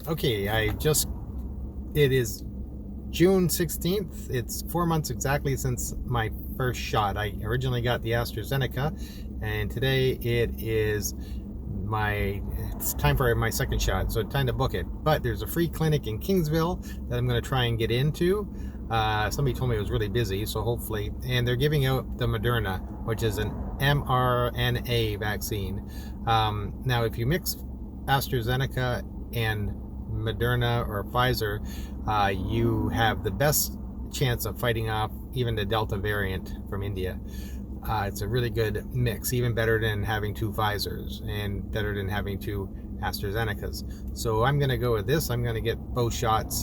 Okay, it is June 16th. It's 4 months exactly since my first shot. I originally got the Astrazeneca, and today it's time for my second shot, so time to book it. But there's a free clinic in Kingsville that I'm going to try and get into. Somebody told me it was really busy, so hopefully. And they're giving out the Maderna, which is an mRNA vaccine. Now, if you mix Astrazeneca and Maderna or Pfizer, you have the best chance of fighting off even the Delta variant from India. It's a really good mix, even better than having two Pfizers and better than having two AstraZenecas. So I'm going to go with this. I'm going to get both shots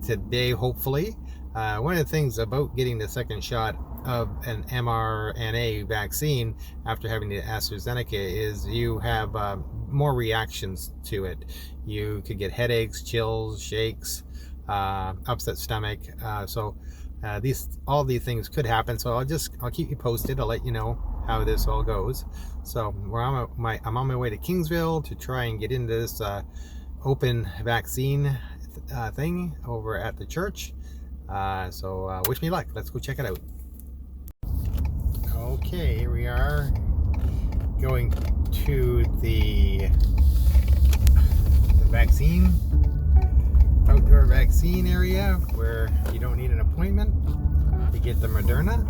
today, hopefully. One of the things about getting the second shot of an mRNA vaccine after having the AstraZeneca is you have more reactions to it. You could get headaches, chills, shakes, upset stomach. All these things could happen. So I'll keep you posted. I'll let you know how this all goes. So I'm on my way to Kingsville to try and get into this open vaccine thing over at the church. So wish me luck. Let's go check it out. Okay, here we are going to the vaccine, outdoor vaccine area where you don't need an appointment to get the Maderna.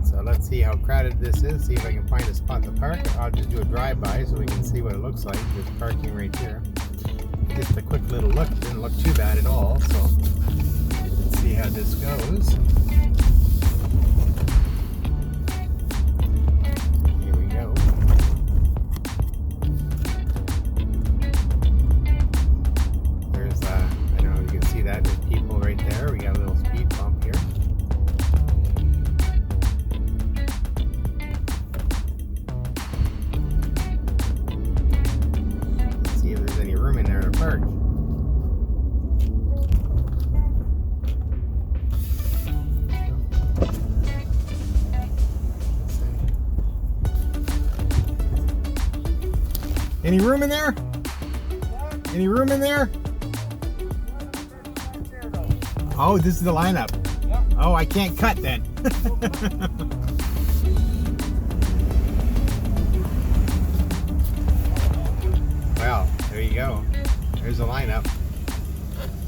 So let's see how crowded this is, see if I can find a spot to park. I'll just do a drive-by so we can see what it looks like. There's parking right here. Just a quick little look, didn't look too bad at all, so let's see how this goes. There's people right there. We got a little speed bump here. Let's see if there's any room in there to park. Any room in there? Any room in there? Oh, this is the lineup. Yep. Oh, I can't cut then. Well, there you go. There's the lineup.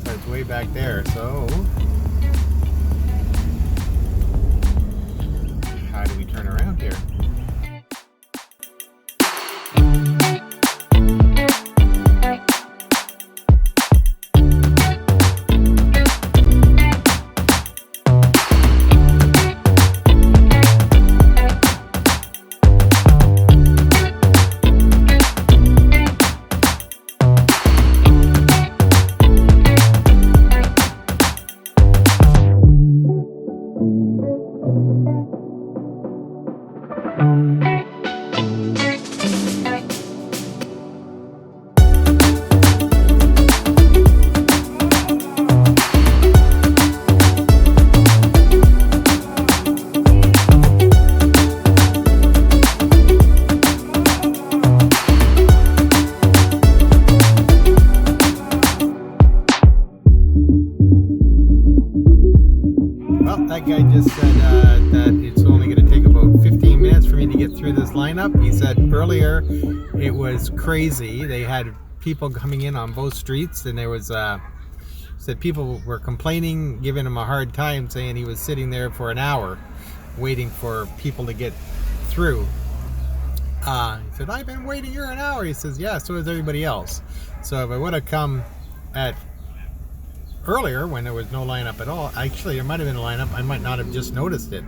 So it's way back there. So, how do we turn around here? That guy just said that it's only going to take about 15 minutes for me to get through this lineup. He said earlier it was crazy. They had people coming in on both streets, and there was said people were complaining, giving him a hard time, saying he was sitting there for an hour waiting for people to get through. He said, "I've been waiting here an hour." He says, "Yeah, so is everybody else." So if I would have come at earlier when there was no lineup at all, actually there might have been a lineup, I might not have just noticed it.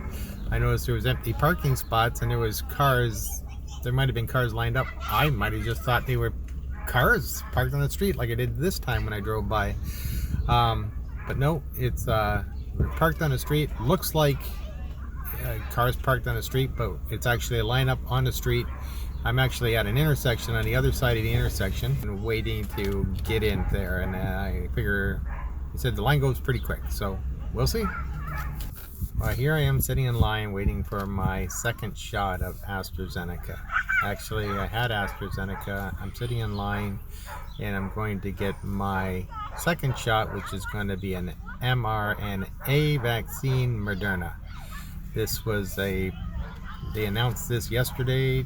I noticed there was empty parking spots and there was cars, there might have been cars lined up. I might have just thought they were cars parked on the street like I did this time when I drove by. But no, it's parked on the street. Looks like cars parked on the street, but it's actually a lineup on the street. I'm actually at an intersection on the other side of the intersection and waiting to get in there, and I figure he said the line goes pretty quick, so we'll see. Well, here I am sitting in line waiting for my second shot of Astrazeneca. Actually, I had Astrazeneca. I'm sitting in line, and I'm going to get my second shot, which is going to be an mRNA vaccine, Moderna. They announced this yesterday.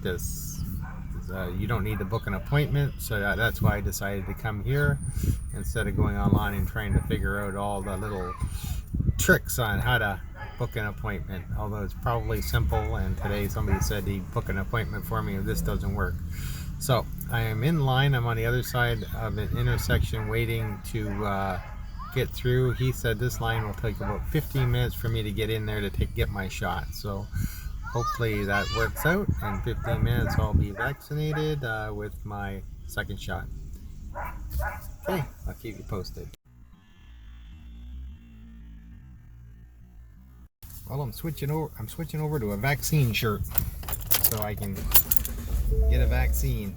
You don't need to book an appointment, so that's why I decided to come here instead of going online and trying to figure out all the little tricks on how to book an appointment. Although it's probably simple, and today somebody said he'd book an appointment for me if this doesn't work. So I am in line. I'm on the other side of an intersection waiting to get through. He said this line will take about 15 minutes for me to get in there to get my shot. So hopefully that works out. In 15 minutes I'll be vaccinated with my second shot. Okay, I'll keep you posted. Well, I'm switching over to a vaccine shirt so I can get a vaccine.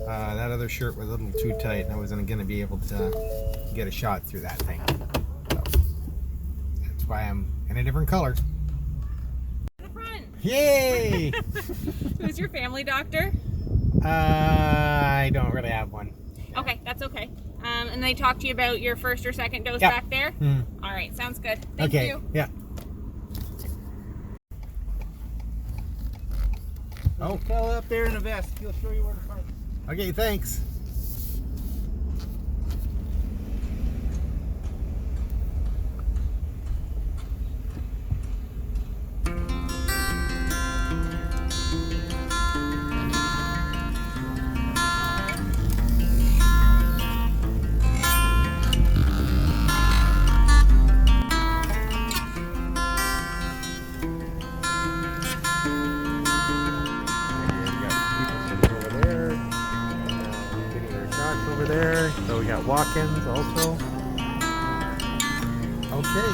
That other shirt was a little too tight, and I wasn't going to be able to get a shot through that thing. So that's why I'm in a different color. Yay! Who's your family doctor? I don't really have one. Okay, that's okay. And they talked to you about your first or second dose Yep. back there? Mm-hmm. All right, sounds good. Thank Okay. you. Yeah. Oh, fella up there in the vest. He'll show you where to park. Okay, thanks. Over there, so we got walk-ins also. Okay,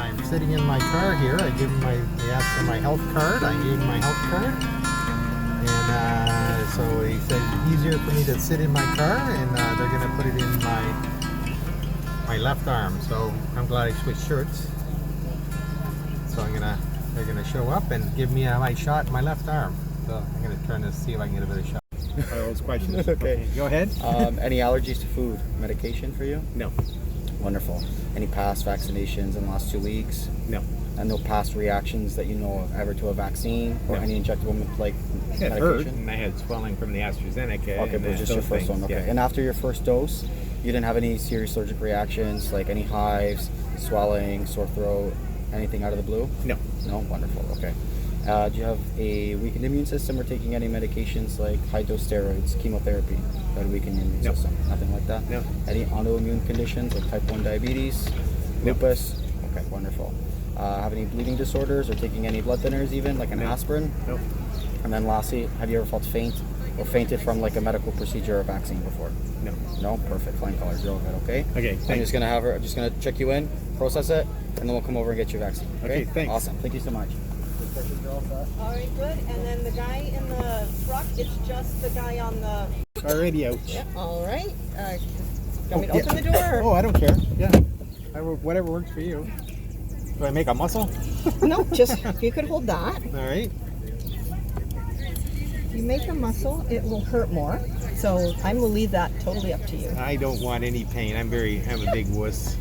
I'm sitting in my car here. They asked for my health card. I gave them my health card, and so he said it's easier for me to sit in my car, and they're gonna put it in my left arm. So I'm glad I switched shirts. So they're gonna show up and give me my shot in my left arm. So I'm gonna turn this, see if I can get a better shot. Those questions. Okay. Go ahead. Any allergies to food? Medication for you? No. Wonderful. Any past vaccinations in the last 2 weeks? No. And no past reactions that you know of ever to a vaccine or No. any injectable It hurt, and I had swelling from the Astrazeneca. Okay, but just your first one. Okay. Yeah. And after your first dose, you didn't have any serious allergic reactions, like any hives, swelling, sore throat, anything out of the blue? No. No? Wonderful. Okay. Do you have a weakened immune system or taking any medications like high-dose steroids, chemotherapy that would weaken your immune No. system? Nothing like that? No. Any autoimmune conditions like type 1 diabetes, lupus? Okay, wonderful. Have any bleeding disorders or taking any blood thinners even, like an aspirin? No. And then lastly, have you ever felt faint or fainted from like a medical procedure or vaccine before? No. No? Perfect. Flying colors. You're all good, okay? Okay, I'm thanks. just gonna check you in, process it, and then we'll come over and get your vaccine. Okay, thanks. Awesome. Thank you so much. All right, good. And then the guy in the truck, it's just the guy on the... Already out. Yeah, all right. Want me to open the door? Oh, I don't care. Yeah. Whatever works for you. Do I make a muscle? No, just, if you could hold that. All right. If you make a muscle, it will hurt more. So I will leave that totally up to you. I don't want any pain. I'm a big wuss.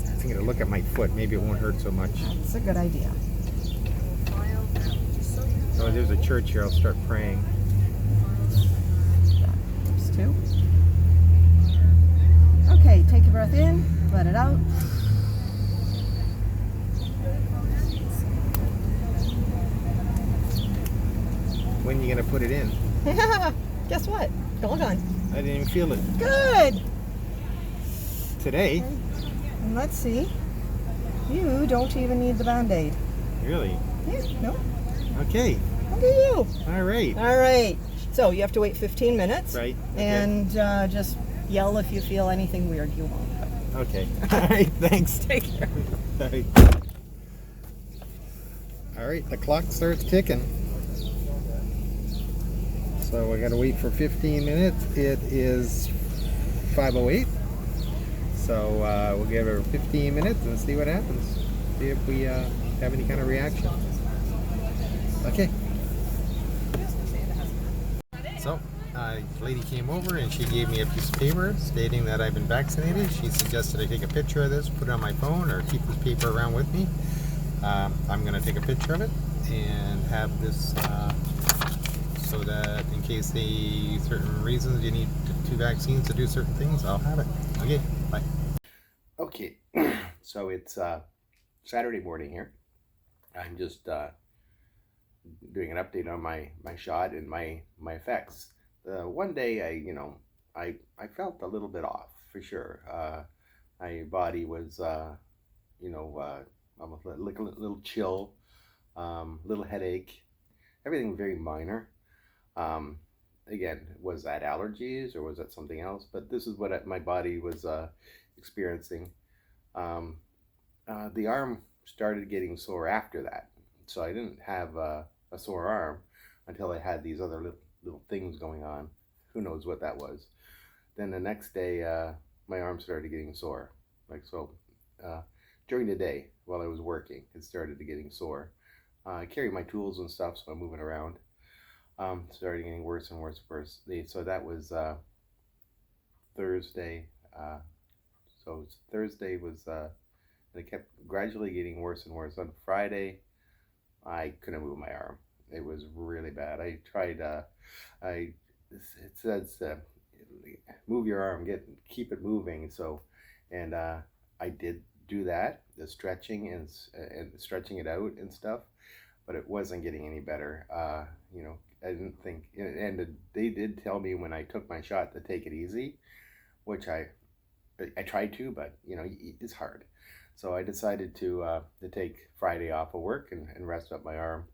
I'm going to look at my foot. Maybe it won't hurt so much. That's a good idea. Oh, there's a church here. I'll start praying. There's two. Okay, take a breath in, let it out. When are you going to put it in? Guess what? Hold on. I didn't even feel it. Good. Today? And let's see. You don't even need the Band-Aid. Really? Yeah, no. Okay. Look at you. All right. All right. So you have to wait 15 minutes. Right. Okay. And just yell if you feel anything weird. You won't. Okay. All right. Thanks. Take care. All right. All right. The clock starts ticking. So we got to wait for 15 minutes. It is 5:08. So we'll give her 15 minutes and see what happens. See if we have any kind of reaction. Okay. So, a lady came over and she gave me a piece of paper stating that I've been vaccinated. She suggested I take a picture of this, put it on my phone, or keep this paper around with me. I'm going to take a picture of it and have this so that in case certain reasons you need two vaccines to do certain things, I'll have it. Okay, bye. Okay, so it's Saturday morning here. I'm just doing an update on my shot and my effects. One day I felt a little bit off for sure. My body was almost like a little chill, little headache, everything very minor. Again, was that allergies or was that something else? But this is what my body was experiencing. The arm started getting sore after that, so I didn't have a sore arm until I had these other little things going on. Who knows what that was? Then the next day, my arm started getting sore, like so. During the day while I was working, it started getting sore. I carry my tools and stuff, so I'm moving around. Started getting worse and worse. So that was Thursday. So Thursday was, and it kept gradually getting worse and worse. On Friday, I couldn't move my arm. It was really bad. I tried. It says move your arm, keep it moving. So, and I did do that, the stretching and stretching it out and stuff, but it wasn't getting any better. I didn't think, and they did tell me when I took my shot to take it easy, which I tried to, but it's hard. So I decided to take Friday off of work and rest up my arm,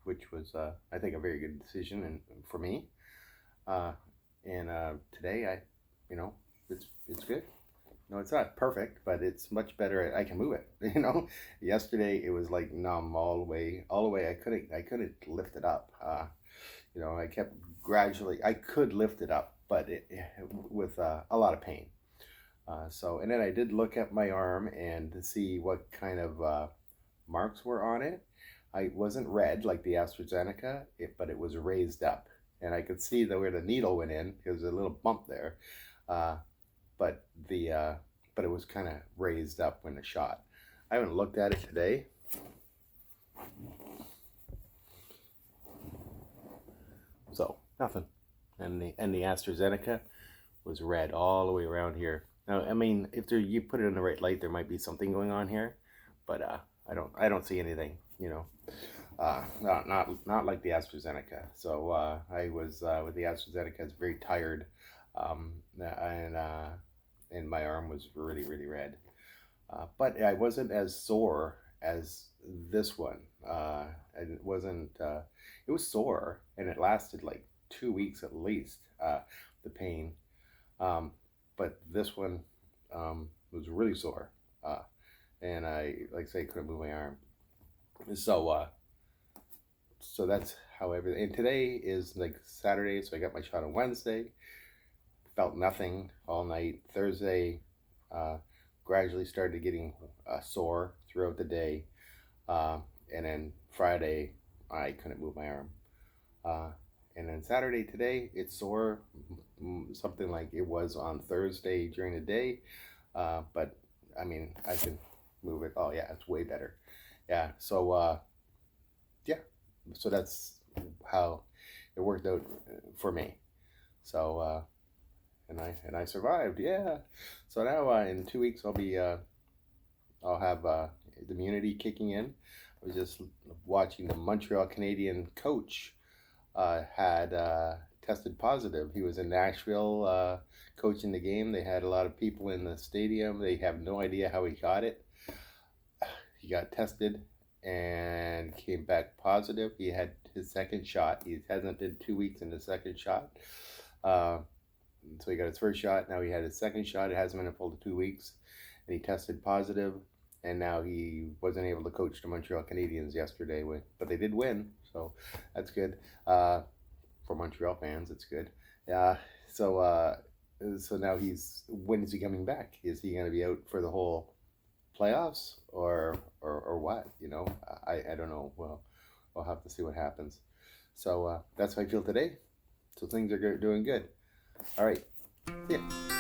which was I think a very good decision and for me. And today it's good. No, it's not perfect, but it's much better. I can move it. Yesterday it was like numb all the way. I couldn't lift it up. I kept gradually. I could lift it up, but with a lot of pain. And then I did look at my arm and to see what kind of marks were on it. I wasn't red like the Astrazeneca, but it was raised up, and I could see where the needle went in. There was a little bump there. But it was kind of raised up when the shot. I haven't looked at it today. So nothing. And the Astrazeneca was red all the way around here. Now, I mean, if you put it in the right light, there might be something going on here, but I don't see anything. Not like the Astrazeneca. So I was with the Astrazeneca. I was very tired, and my arm was really, really red. But I wasn't as sore as this one. And it wasn't. It was sore, and it lasted like 2 weeks at least. The pain, but this one was really sore, and I couldn't move my arm. So that's how everything. And today is like Saturday, so I got my shot on Wednesday. Felt nothing all night. Thursday, gradually started getting sore throughout the day, and then Friday I couldn't move my arm, and then Saturday today it's sore, something like it was on Thursday during the day, but I mean I can move it. Oh yeah, it's way better. Yeah. So so that's how it worked out for me. So. And I survived, yeah. So now in 2 weeks I'll have the immunity kicking in. I was just watching the Montreal Canadian coach had tested positive. He was in Nashville coaching the game. They had a lot of people in the stadium. They have no idea how he got it. He got tested and came back positive. He had his second shot. He hasn't been 2 weeks in the second shot. So he got his first shot. Now he had his second shot. It hasn't been a full 2 weeks, and he tested positive. And now he wasn't able to coach the Montreal Canadiens yesterday, but they did win, so that's good. For Montreal fans, it's good. So now when is he coming back? Is he going to be out for the whole playoffs or what? I don't know. Well, we'll have to see what happens. So that's how I feel today. So things are doing good. All right. See ya.